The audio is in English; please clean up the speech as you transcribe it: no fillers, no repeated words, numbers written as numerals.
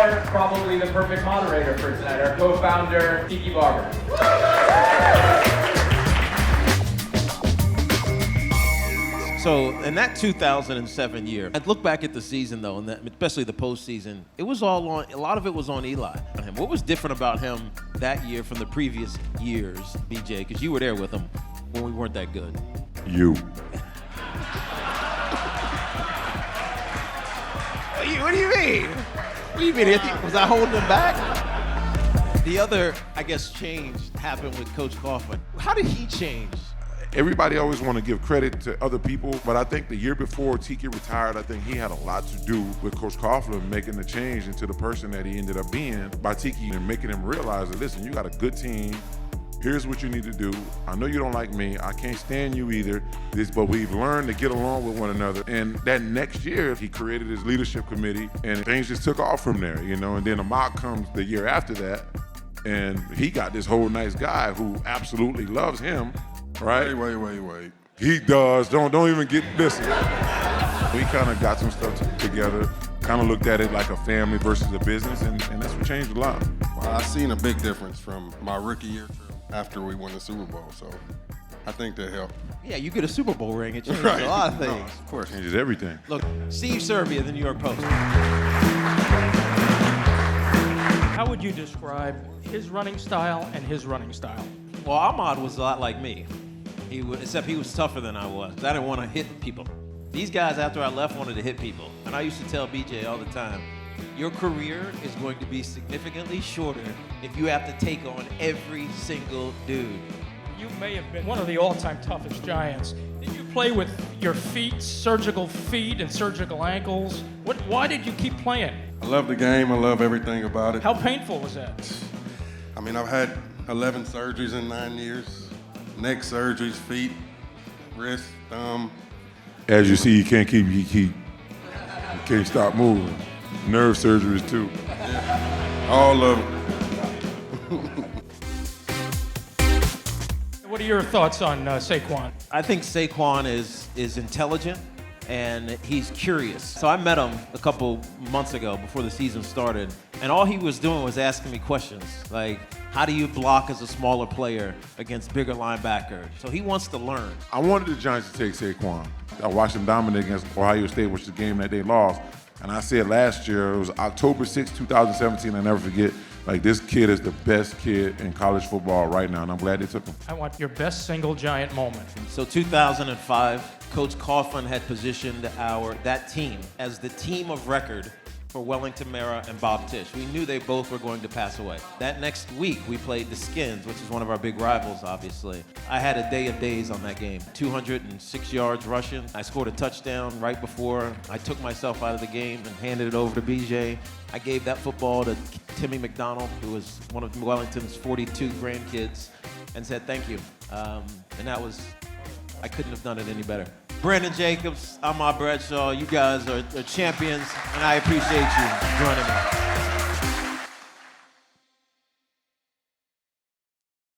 our probably the perfect moderator for tonight, our co-founder, Tiki Barber. So in that 2007 year, I look back at the season though, and especially the postseason, it was all on, a lot of it was on Eli. What was different about him that year from the previous years, BJ? Because you were there with him when we weren't that good. You. What do you mean? What do you mean? Was I holding him back? The other, I guess, change happened with Coach Coughlin. How did he change? Everybody always want to give credit to other people, but I think the year before Tiki retired, I think he had a lot to do with Coach Coughlin making the change into the person that he ended up being by Tiki and making him realize that, listen, you got a good team. Here's what you need to do. I know you don't like me. I can't stand you either. But we've learned to get along with one another. And that next year, he created his leadership committee, and things just took off from there, And then Ahmad comes the year after that, and he got this whole nice guy who absolutely loves him. Right? Wait. He does. Don't even get this. We kind of got some stuff together, kind of looked at it like a family versus a business, and that's what changed a lot. Well, I've seen a big difference from my rookie year to after we won the Super Bowl, so I think that helped. Yeah, you get a Super Bowl ring, it changes a lot of things. No, of course. Changes everything. Look, Steve Serby of the New York Post. How would you describe his running style and his running style? Well, Ahmad was a lot like me. Except he was tougher than I was. I didn't want to hit people. These guys, after I left, wanted to hit people. And I used to tell BJ all the time, your career is going to be significantly shorter if you have to take on every single dude. You may have been one of the all-time toughest Giants. Did you play with your feet, surgical feet and surgical ankles? Why did you keep playing? I love the game. I love everything about it. How painful was that? I mean, I've had 11 surgeries in 9 years. Neck surgeries, feet, wrist, thumb. As you see, you can't stop moving. Nerve surgeries too. Yeah. All of them. What are your thoughts on Saquon? I think Saquon is intelligent and he's curious. So I met him a couple months ago before the season started, and all he was doing was asking me questions like, how do you block as a smaller player against bigger linebackers? So he wants to learn. I wanted the Giants to take Saquon. I watched them dominate against Ohio State, which is the game that they lost. And I said last year, it was October 6, 2017, I'll never forget, like, this kid is the best kid in college football right now, and I'm glad they took him. I want your best single Giant moment. So 2005, Coach Coughlin had positioned that team as the team of record for Wellington Mara and Bob Tisch. We knew they both were going to pass away. That next week, we played the Skins, which is one of our big rivals, obviously. I had a day of days on that game. 206 yards rushing. I scored a touchdown right before I took myself out of the game and handed it over to BJ. I gave that football to Timmy McDonald, who was one of Wellington's 42 grandkids, and said thank you. And that was, I couldn't have done it any better. Brandon Jacobs, Ahmad Bradshaw, you guys are champions, and I appreciate you joining me.